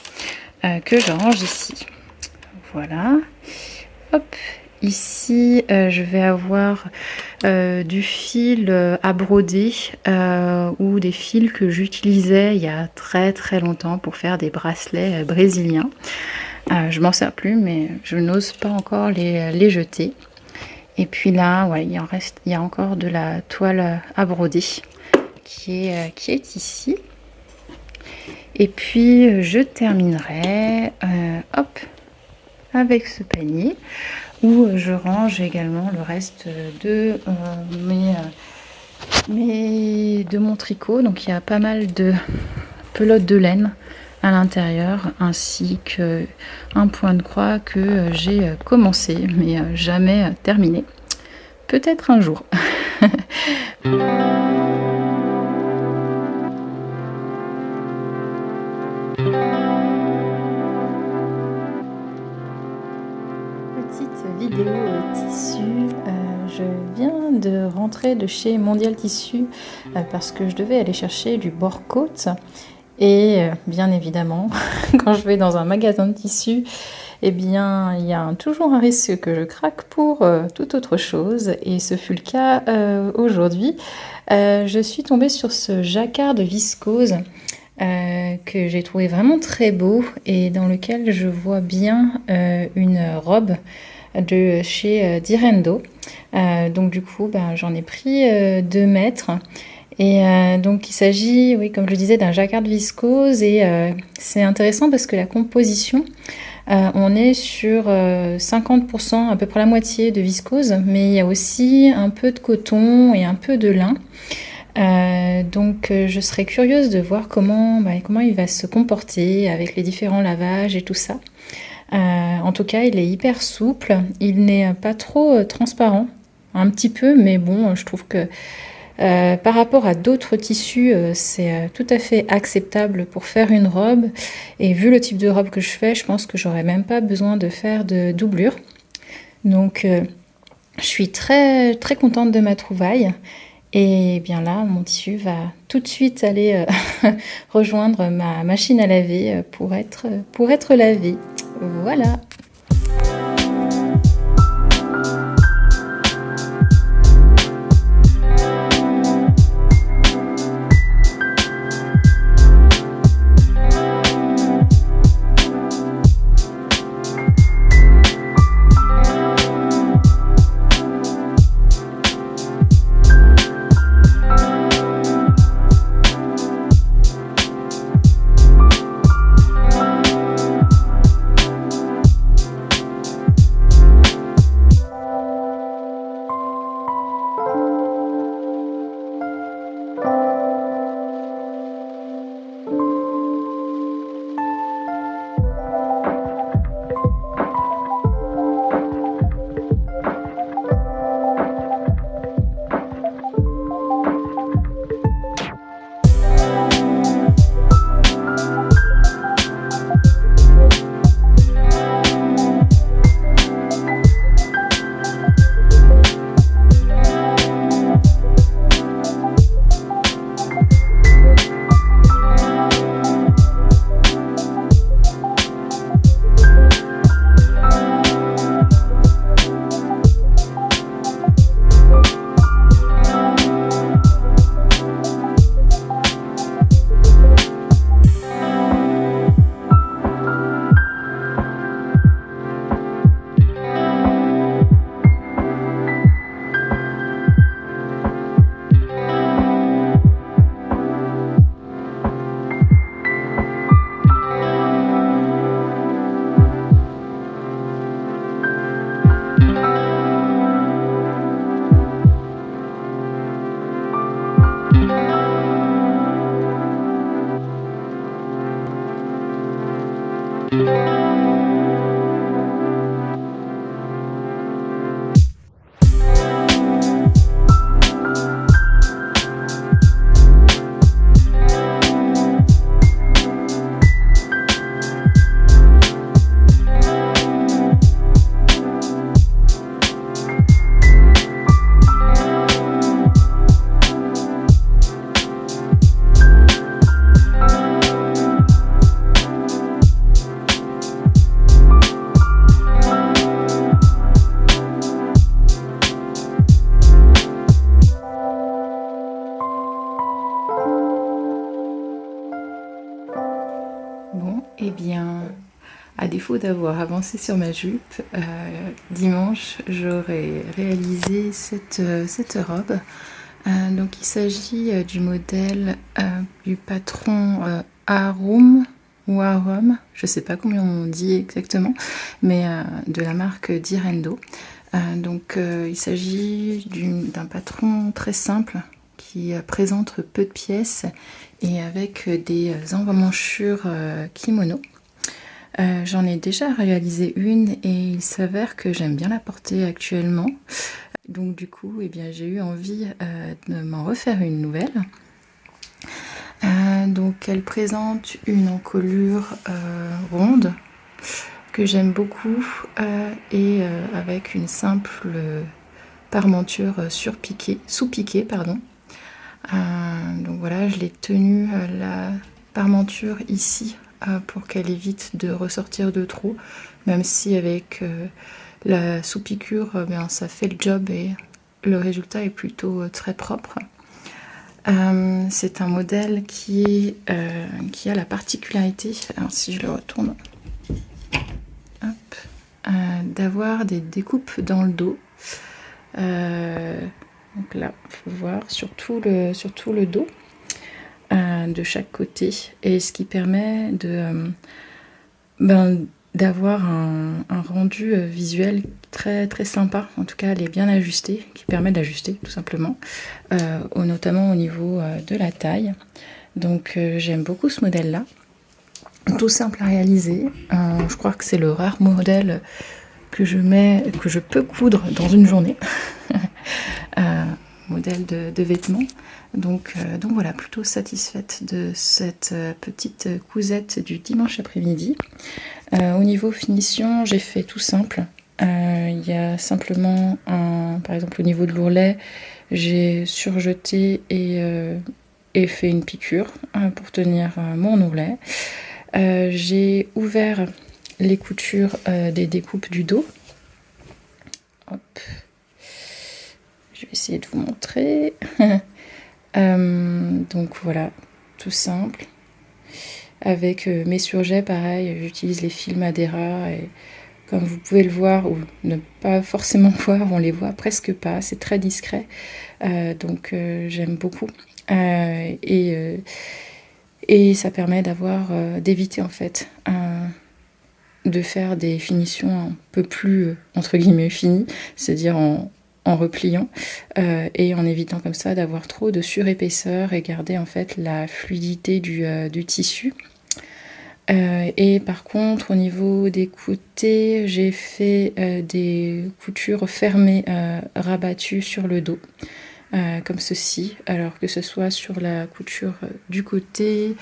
que je range ici. Voilà. Hop. Ici, je vais avoir du fil à broder ou des fils que j'utilisais il y a très très longtemps pour faire des bracelets brésiliens. Je m'en sers plus, mais je n'ose pas encore les jeter. Et puis là, ouais, il y a encore de la toile à broder qui est ici. Et puis je terminerai hop, avec ce panier où je range également le reste de de mon tricot. Donc il y a pas mal de pelotes de laine à l'intérieur, ainsi qu'un point de croix que j'ai commencé mais jamais terminé. Peut-être un jour. Vidéo tissu, je viens de rentrer de chez Mondial Tissu parce que je devais aller chercher du bord-côte, et bien évidemment quand je vais dans un magasin de tissu, eh bien il y a toujours un risque que je craque pour toute autre chose, et ce fut le cas aujourd'hui. Je suis tombée sur ce jacquard de viscose que j'ai trouvé vraiment très beau et dans lequel je vois bien une robe de chez Direndo. Donc du coup j'en ai pris 2 mètres, et donc il s'agit, oui, comme je le disais, d'un jacquard de viscose, et c'est intéressant parce que la composition, on est sur 50%, à peu près la moitié de viscose, mais il y a aussi un peu de coton et un peu de lin. Donc je serais curieuse de voir comment il va se comporter avec les différents lavages et tout ça. En tout cas, il est hyper souple, il n'est pas trop transparent, un petit peu, mais bon, je trouve que par rapport à d'autres tissus, c'est tout à fait acceptable pour faire une robe, et vu le type de robe que je fais, je pense que j'aurais même pas besoin de faire de doublure. Donc je suis très très contente de ma trouvaille. Et bien là, mon tissu va tout de suite aller rejoindre ma machine à laver pour être lavé. Voilà. défaut d'avoir avancé sur ma jupe, dimanche j'aurais réalisé cette robe. Donc il s'agit du modèle du patron Arum ou Arum, je sais pas comment on dit exactement, mais de la marque Direndo. Donc il s'agit d'un patron très simple qui présente peu de pièces et avec des emmanchures kimono. J'en ai déjà réalisé une et il s'avère que j'aime bien la porter actuellement. Donc du coup, eh bien, j'ai eu envie de m'en refaire une nouvelle. Donc elle présente une encolure ronde que j'aime beaucoup et avec une simple parmenture sous-piquée, pardon. Donc voilà, je l'ai tenue la parmenture ici pour qu'elle évite de ressortir de trop, même si avec la sous-piqûre, ça fait le job et le résultat est plutôt très propre. C'est un modèle qui a la particularité, alors si je le retourne, d'avoir des découpes dans le dos. Donc là, il faut voir sur tout le dos de chaque côté, et ce qui permet d'avoir un rendu visuel très très sympa. En tout cas, elle est bien ajustée, qui permet d'ajuster tout simplement, notamment au niveau de la taille. Donc j'aime beaucoup ce modèle-là, tout simple à réaliser. Je crois que c'est le rare modèle que je peux coudre dans une journée. Modèle de vêtements. Donc voilà, plutôt satisfaite de cette petite cousette du dimanche après-midi. Au niveau finition, j'ai fait tout simple. Il y a simplement par exemple au niveau de l'ourlet, j'ai surjeté et fait une piqûre pour tenir mon ourlet. J'ai ouvert les coutures des découpes du dos. Hop. Je vais essayer de vous montrer. Donc voilà, tout simple. Avec mes surjets, pareil, j'utilise les fils Madeira et comme vous pouvez le voir, ou ne pas forcément voir, on les voit presque pas, c'est très discret. Donc j'aime beaucoup. Et ça permet d'éviter en fait de faire des finitions un peu plus entre guillemets finies, c'est-à-dire en repliant et en évitant comme ça d'avoir trop de surépaisseur et garder en fait la fluidité du tissu. Et par contre, au niveau des côtés, j'ai fait des coutures fermées rabattues sur le dos, comme ceci, alors que ce soit sur la couture du côté,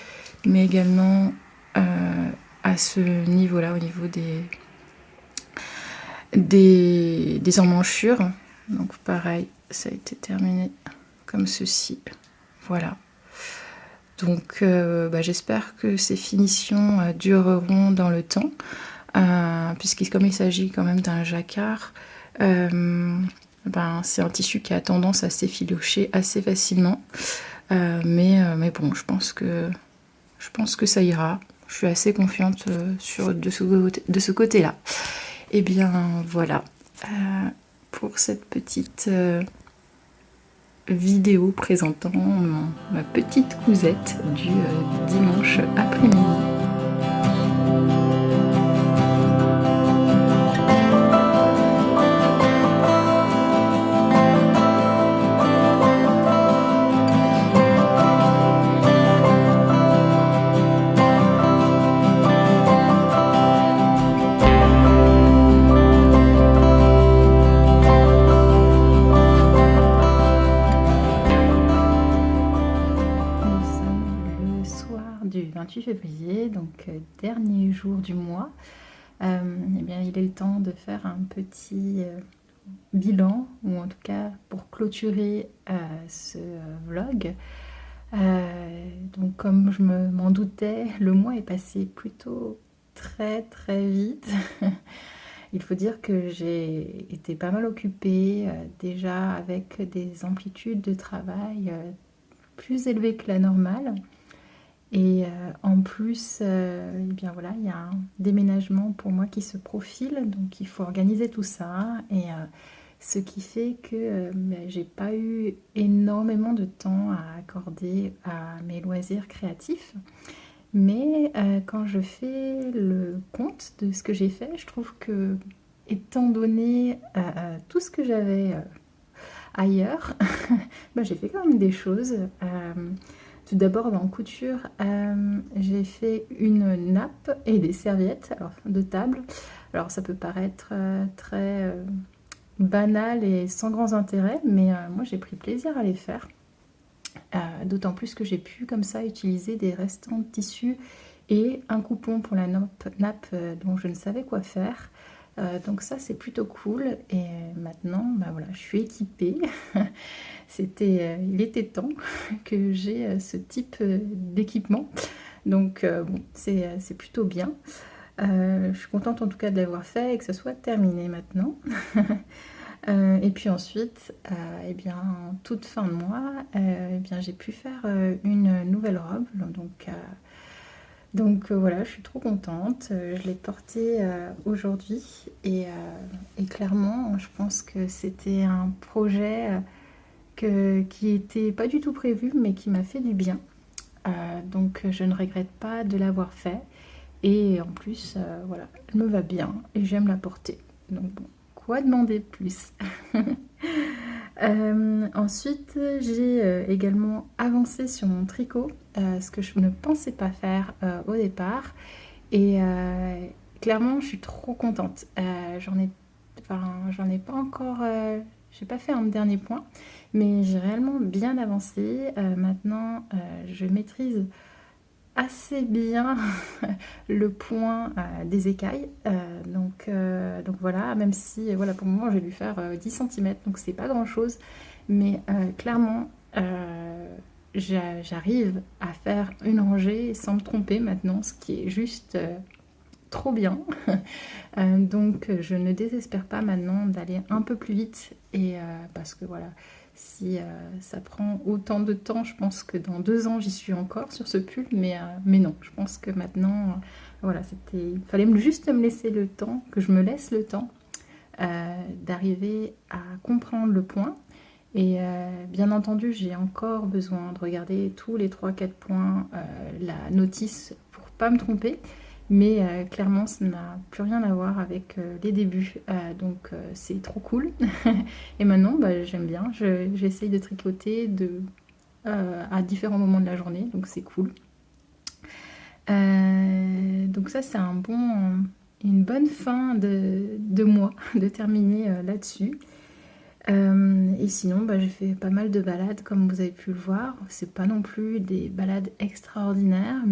mais également à ce niveau-là, au niveau des emmanchures. Donc pareil, ça a été terminé comme ceci. Voilà. Donc j'espère que ces finitions dureront dans le temps, comme il s'agit quand même d'un jacquard, c'est un tissu qui a tendance à s'effilocher assez facilement. Mais bon, je pense que ça ira. Je suis assez confiante de ce côté-là. Et bien voilà. Pour cette petite vidéo présentant ma petite cousette du dimanche après-midi. Du 28 février, donc dernier jour du mois, eh bien, il est le temps de faire un petit bilan, ou en tout cas pour clôturer ce vlog. Donc comme je m'en doutais, le mois est passé plutôt très très vite. Il faut dire que j'ai été pas mal occupée, déjà avec des amplitudes de travail plus élevées que la normale. Et en plus, eh bien voilà, il y a un déménagement pour moi qui se profile, donc il faut organiser tout ça. Et ce qui fait que ben, j'ai pas eu énormément de temps à accorder à mes loisirs créatifs. Mais quand je fais le compte de ce que j'ai fait, je trouve que, étant donné tout ce que j'avais ailleurs, bah, j'ai fait quand même des choses. Tout d'abord, en couture, j'ai fait une nappe et des serviettes alors, de table. Alors, ça peut paraître très banal et sans grands intérêts, mais moi, j'ai pris plaisir à les faire. D'autant plus que j'ai pu, comme ça, utiliser des restants de tissu et un coupon pour la nappe dont je ne savais quoi faire. Donc ça c'est plutôt cool et maintenant bah voilà, je suis équipée. Il était temps que j'ai ce type d'équipement. Donc bon, c'est plutôt bien. Je suis contente en tout cas de l'avoir fait et que ça soit terminé maintenant. Et puis ensuite, eh bien, en toute fin de mois, eh bien, j'ai pu faire une nouvelle robe. Donc voilà, je suis trop contente. Je l'ai portée aujourd'hui et clairement, je pense que c'était un projet qui était pas du tout prévu, mais qui m'a fait du bien. Donc je ne regrette pas de l'avoir fait. Et en plus, voilà, elle me va bien et j'aime la porter. Donc bon, quoi demander de plus? Ensuite, j'ai également avancé sur mon tricot, ce que je ne pensais pas faire au départ. Et clairement, je suis trop contente. J'en ai pas encore... j'ai pas fait un dernier point, mais j'ai réellement bien avancé. Maintenant, je maîtrise assez bien le point des écailles. Donc voilà, même si voilà, pour le moment, je vais lui faire 10 cm, donc c'est pas grand-chose. Mais clairement, j'arrive à faire une rangée sans me tromper maintenant, ce qui est juste trop bien. Donc je ne désespère pas maintenant d'aller un peu plus vite. Et parce que voilà, si ça prend autant de temps, je pense que dans 2 ans j'y suis encore sur ce pull, mais non, je pense que maintenant, voilà, il fallait juste me laisser le temps, que je me laisse le temps d'arriver à comprendre le point. Et bien entendu, j'ai encore besoin de regarder tous les 3-4 points, la notice pour pas me tromper. Mais clairement, ça n'a plus rien à voir avec les débuts. Donc c'est trop cool. Et maintenant, bah, j'aime bien. J'essaye de tricoter à différents moments de la journée. Donc c'est cool. Donc ça, c'est une bonne fin de mois de terminer là-dessus. Et sinon, bah, j'ai fait pas mal de balades, comme vous avez pu le voir. C'est pas non plus des balades extraordinaires,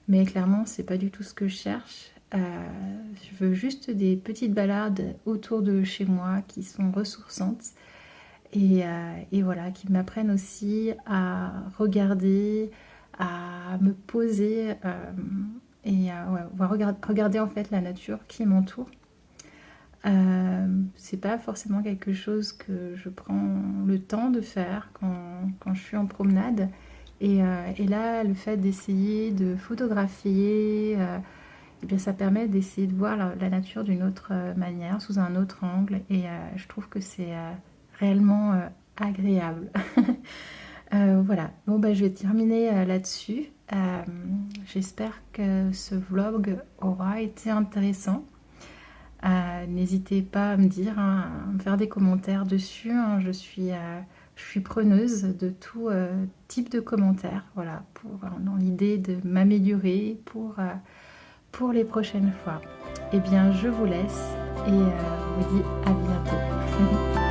mais clairement, c'est pas du tout ce que je cherche. Je veux juste des petites balades autour de chez moi qui sont ressourçantes et voilà, qui m'apprennent aussi à regarder, à me poser et à regarder en fait la nature qui m'entoure. C'est pas forcément quelque chose que je prends le temps de faire quand je suis en promenade. Et là, le fait d'essayer de photographier, eh bien, ça permet d'essayer de voir la nature d'une autre manière, sous un autre angle. Et je trouve que c'est réellement agréable. Voilà, bon, bah, je vais terminer là-dessus. J'espère que ce vlog aura été intéressant. N'hésitez pas à me dire, hein, à me faire des commentaires dessus. Hein, je suis preneuse de tout type de commentaires, voilà, dans l'idée de m'améliorer pour les prochaines fois. Eh bien, je vous laisse et vous dis à bientôt.